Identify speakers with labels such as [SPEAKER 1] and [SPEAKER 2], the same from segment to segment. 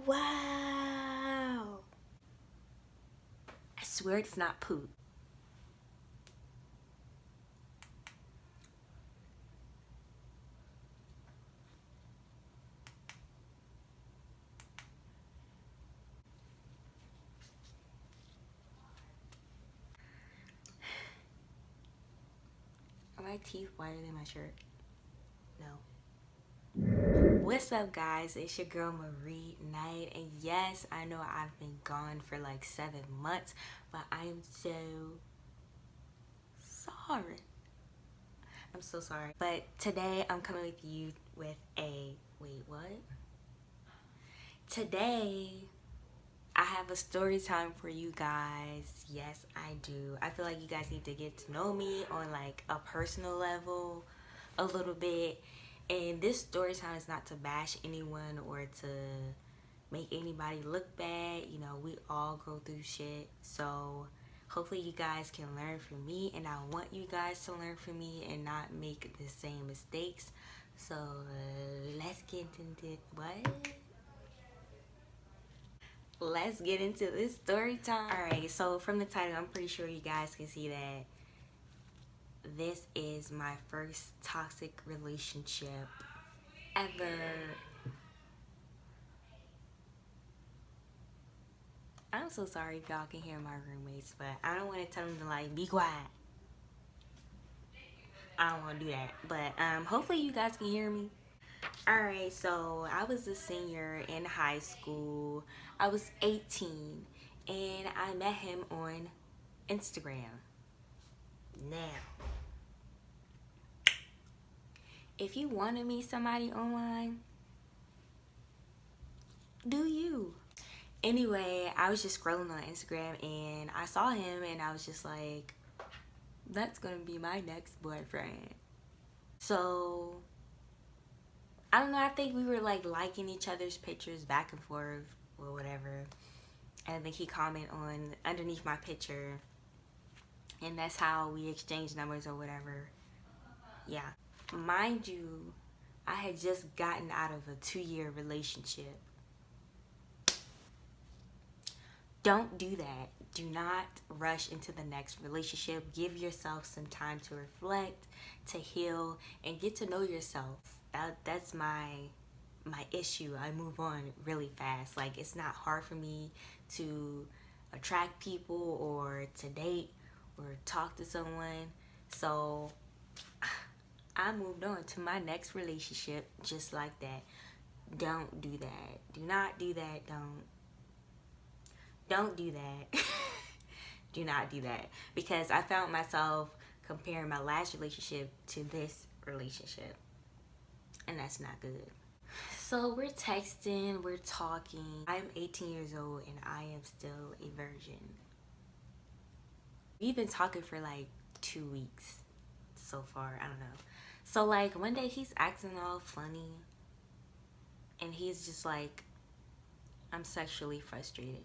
[SPEAKER 1] Wow. I swear it's not poop. Are my teeth whiter than my shirt? No. What's up, guys? It's your girl Marie Knight, and yes, I know I've been gone for like 7 months, but I am so sorry. I'm so sorry. But today I'm coming with you with a wait, what? Today I have a story time for you guys. Yes, I do. I feel like you guys need to get to know me on like a personal level a little bit. And this story time is not to bash anyone or to make anybody look bad. You know, we all go through shit. So hopefully you guys can learn from me, and I want you guys to learn from me and not make the same mistakes. So let's get into what? Let's get into this story time. Alright, so from the title, I'm pretty sure you guys can see that this is my first toxic relationship ever. I'm so sorry if y'all can hear my roommates, but I don't want to tell them to like be quiet. I don't want to do that, but hopefully you guys can hear me. Alright, so I was a senior in high school. I was 18 and I met him on Instagram. Now, if you want to meet somebody online, do you? Anyway, I was just scrolling on Instagram and I saw him and I was just like, that's gonna be my next boyfriend. So I don't know, I think we were like liking each other's pictures back and forth or whatever. And then he commented on underneath my picture, and that's how we exchanged numbers or whatever. Yeah. Mind you, I had just gotten out of a 2-year relationship. Don't do that. Do not rush into the next relationship. Give yourself some time to reflect, to heal, and get to know yourself. That's my issue. I move on really fast. Like, it's not hard for me to attract people or to date or talk to someone. So I moved on to my next relationship just like that. Don't do that. Do not do that. Don't do that. Do not do that, because I found myself comparing my last relationship to this relationship, and that's not good. So we're texting, we're talking. I'm 18 years old and I am still a virgin. We've been talking for like 2 weeks so far. I don't know. So like one day he's acting all funny and he's just like, I'm sexually frustrated.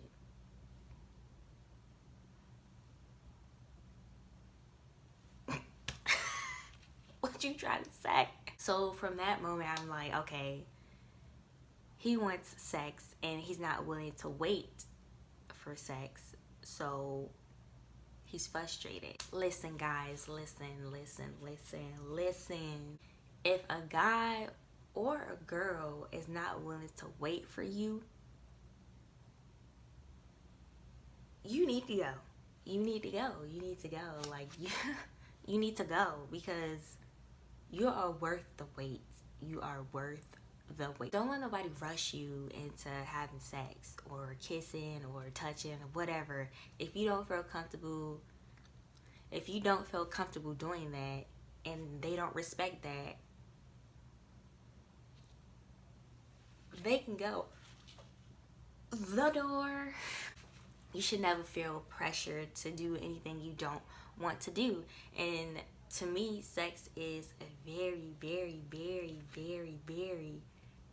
[SPEAKER 1] What you trying to say? So from that moment, I'm like, okay, he wants sex and he's not willing to wait for sex. So he's frustrated. Listen, guys, listen. If a guy or a girl is not willing to wait for you, you need to go. You need to go. You need to go. Like, you need to go, because you are worth the wait. You are worth the wait. Don't let nobody rush you into having sex or kissing or touching or whatever. If you don't feel comfortable doing that and they don't respect that, they can go the door. You should never feel pressure to do anything you don't want to do. And to me, sex is a very, very, very, very, very,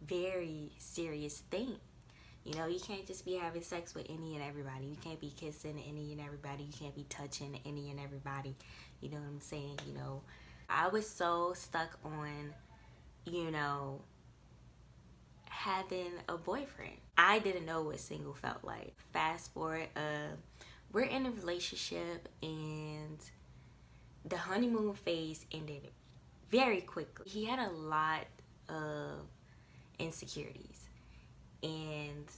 [SPEAKER 1] very serious thing. You know, you can't just be having sex with any and everybody. You can't be kissing any and everybody. You can't be touching any and everybody. You know what I'm saying? You know, I was so stuck on, you know, having a boyfriend. I didn't know what single felt like. Fast forward, we're in a relationship and the honeymoon phase ended very quickly. He had a lot of insecurities, and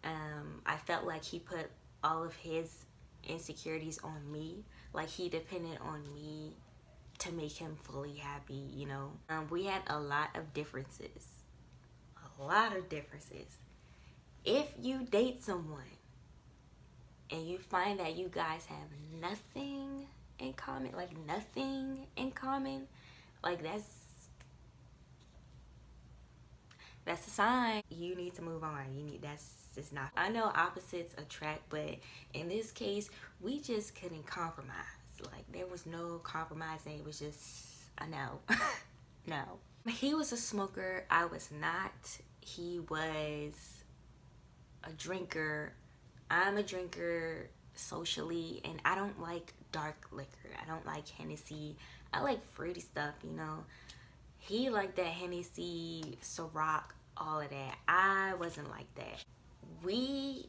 [SPEAKER 1] I felt like he put all of his insecurities on me. Like he depended on me to make him fully happy, you know. We had a lot of differences. A lot of differences. If you date someone and you find that you guys have nothing in common, like nothing in common, like that's a sign you need to move on. That's just not. I know opposites attract, but in this case, we just couldn't compromise. Like there was no compromising. It was just a no, no. He was a smoker. I was not. He was a drinker. I'm a drinker socially, and I don't like dark liquor. I don't like Hennessy. I like fruity stuff, you know. He liked that Hennessy, Ciroc, all of that. I wasn't like that. We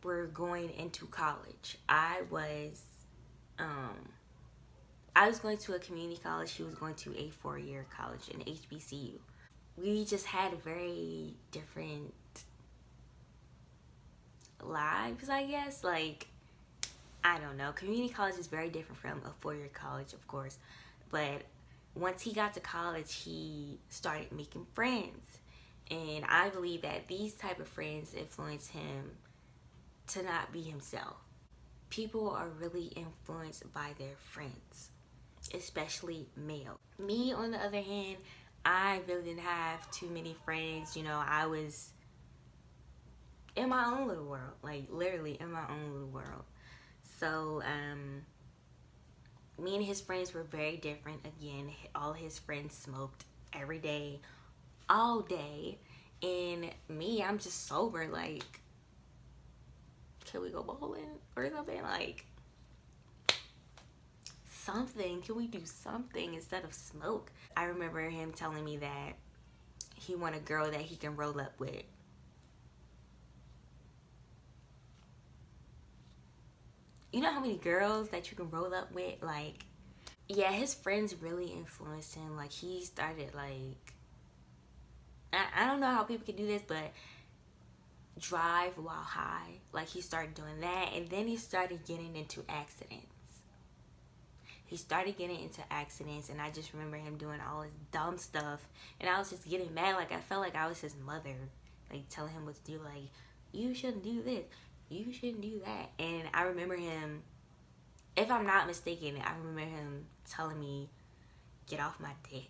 [SPEAKER 1] were going into college. I was going to a community college. He was going to a 4-year college, an HBCU. We just had very different lives, I guess. Like, I don't know. Community college is very different from a 4-year college, of course. But once he got to college, he started making friends. And I believe that these type of friends influence him to not be himself. People are really influenced by their friends, especially male. Me, on the other hand, I really didn't have too many friends. You know, I was in my own little world, like literally in my own little world. So, me and his friends were very different. Again, all his friends smoked every day, all day. And me, I'm just sober. Like, can we go bowling or something? Like, something. Can we do something instead of smoke? I remember him telling me that he want a girl that he can roll up with. You know how many girls that you can roll up with? Like, yeah, his friends really influenced him. Like, he started, like, I don't know how people can do this, but drive while high. Like, he started doing that, and then he started getting into accidents. He started getting into accidents, and I just remember him doing all this dumb stuff, and I was just getting mad. Like, I felt like I was his mother, like, telling him what to do. Like, you shouldn't do this, you shouldn't do that. And I remember him, if I'm not mistaken, I remember him telling me, get off my dick.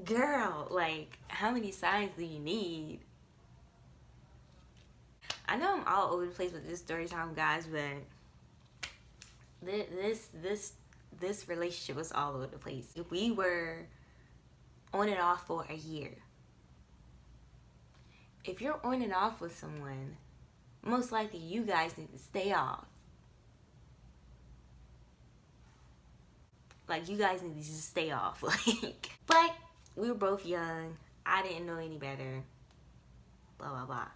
[SPEAKER 1] Girl, like, how many signs do you need? I know I'm all over the place with this story time, guys, but this relationship was all over the place. We were on and off for a year. If you're on and off with someone, most likely you guys need to stay off. Like, you guys need to just stay off. Like, but we were both young. I didn't know any better. Blah, blah, blah.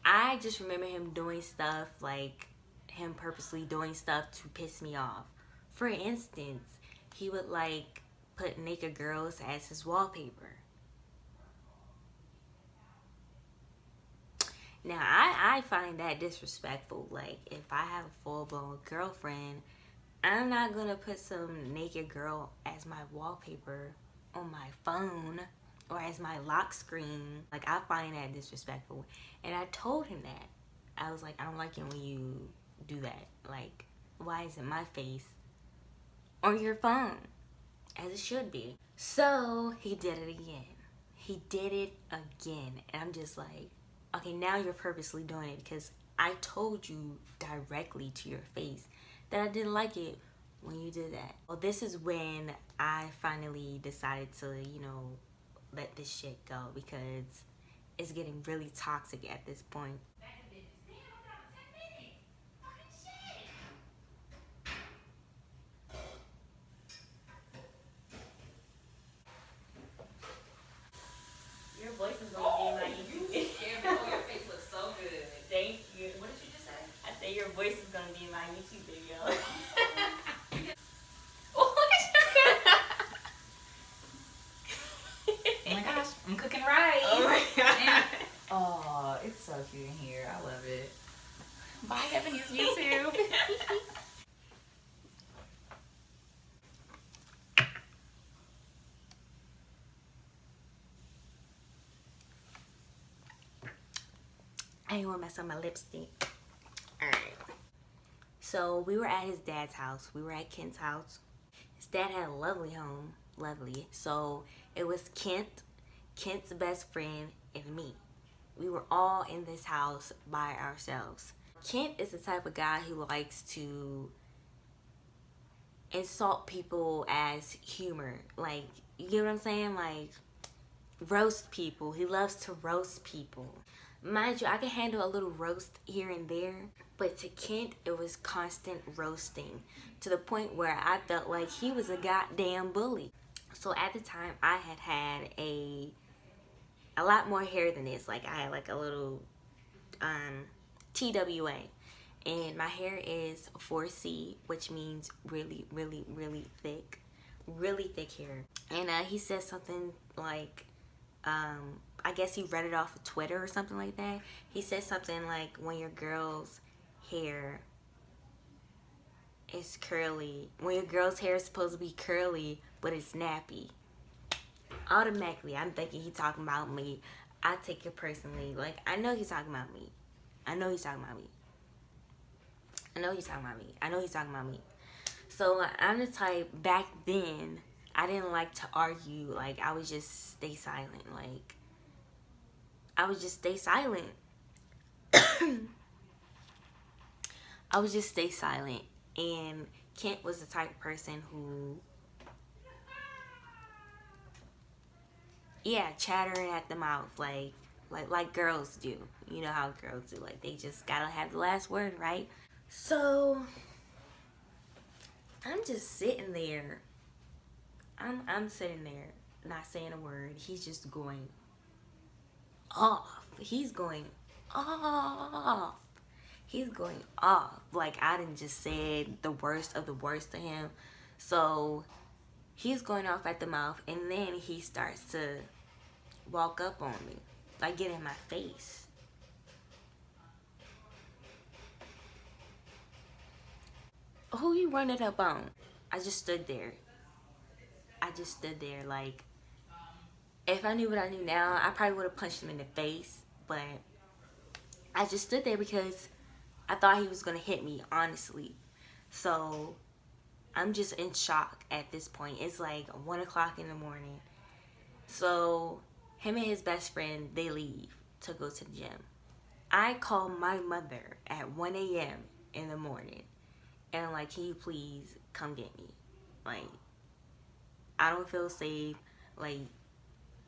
[SPEAKER 1] I just remember him doing stuff, like him purposely doing stuff to piss me off. For instance, he would like put naked girls as his wallpaper. Now, I find that disrespectful. Like, if I have a full-blown girlfriend, I'm not gonna put some naked girl as my wallpaper on my phone or as my lock screen. Like, I find that disrespectful. And I told him that. I was like, I don't like it when you do that. Like, why is it my face on your phone? As it should be. So, he did it again. He did it again. And I'm just like, okay, now you're purposely doing it because I told you directly to your face that I didn't like it when you did that. Well, this is when I finally decided to, you know, let this shit go because it's getting really toxic at this point. I ain't want to mess up my lipstick. Alright. So we were at his dad's house. We were at Kent's house. His dad had a lovely home. Lovely. So it was Kent's best friend, and me. We were all in this house by ourselves. Kent is the type of guy who likes to insult people as humor. Like, you get what I'm saying? Like, roast people. He loves to roast people. Mind you, I can handle a little roast here and there, but to Kent, it was constant roasting to the point where I felt like he was a goddamn bully. So at the time, I had a lot more hair than this. Like, I had like a little TWA, and my hair is 4C, which means really, really, really thick hair. And he said something like, I guess he read it off of Twitter or something like that. He said something like, when your girl's hair is curly, when your girl's hair is supposed to be curly but it's nappy, automatically I'm thinking he's talking about me. I take it personally. Like, I know he's talking about me. I know he's talking about me. I know he's talking about me. I know he's talking about me. So I'm the type, back then, I didn't like to argue. Like, I would just stay silent. Like, I would just stay silent. I would just stay silent. And Kent was the type of person who, yeah, chattering at the mouth, like girls do. You know how girls do. Like, they just gotta have the last word, right? So I'm just sitting there. I'm sitting there, not saying a word. He's just going off. He's going off. He's going off. Like, I didn't just say the worst of the worst to him. So he's going off at the mouth, and then he starts to walk up on me, like get in my face. Who you running up on? I just stood there. Like, if I knew what I knew now, I probably would have punched him in the face. But I just stood there because I thought he was going to hit me, honestly. So I'm just in shock at this point. It's like 1 o'clock in the morning. So him and his best friend, they leave to go to the gym. I call my mother at 1 a.m. in the morning. And I'm like, can you please come get me? Like, I don't feel safe. Like,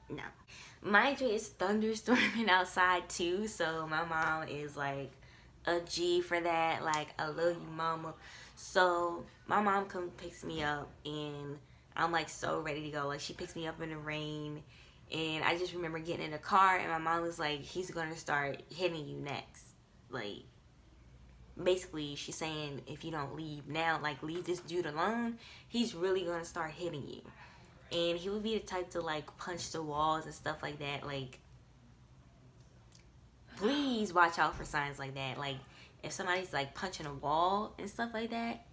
[SPEAKER 1] no. Mind you, it's thunderstorming outside too. So my mom is like a G for that. Like, I love you, mama. So my mom comes picks me up, and I'm like so ready to go. Like, she picks me up in the rain, and I just remember getting in the car, and my mom was like, he's gonna start hitting you next. Like, basically she's saying, if you don't leave now, like, leave this dude alone, he's really gonna start hitting you. And he would be the type to like punch the walls and stuff like that. Like, please watch out for signs like that. Like, if somebody's like punching a wall and stuff like that,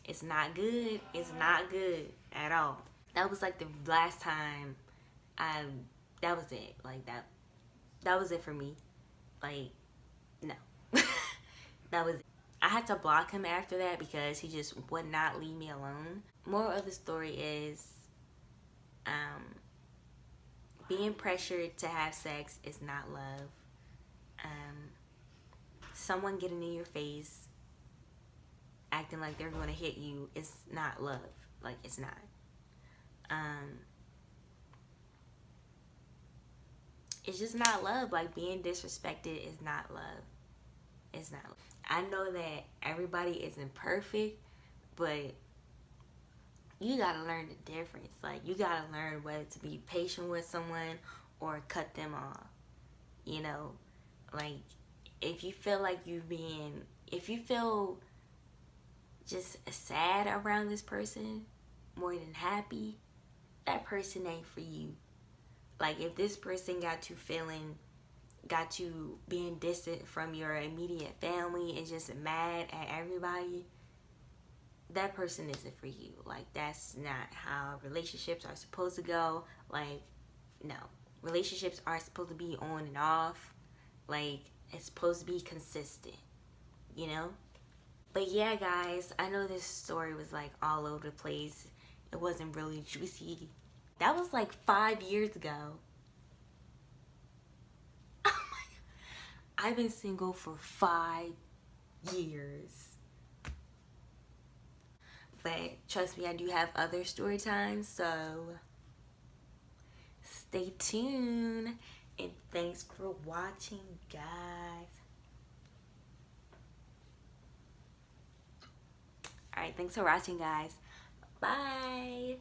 [SPEAKER 1] it's not good. It's not good at all. That was like the last time that was it. Like, that was it for me. Like, no. That was it. I had to block him after that because he just would not leave me alone. Moral of the story is, being pressured to have sex is not love. Someone getting in your face, acting like they're going to hit you, is not love. Like, it's not. It's just not love. Like, being disrespected is not love. It's not. I know that everybody isn't perfect, but you gotta learn the difference. Like, you gotta learn whether to be patient with someone or cut them off. You know, like, if you feel like if you feel just sad around this person more than happy, that person ain't for you. Like, if this person got you being distant from your immediate family and just mad at everybody, that person isn't for you. Like, that's not how relationships are supposed to go. Like, no. relationships are supposed to be on and off. Like, it's supposed to be consistent, you know? But yeah, guys, I know this story was like all over the place. It wasn't really juicy. That was like 5 years ago. Oh my God. I've been single for 5 years. But trust me, I do have other story times, so stay tuned. And thanks for watching, guys. Alright, thanks for watching, guys. Bye.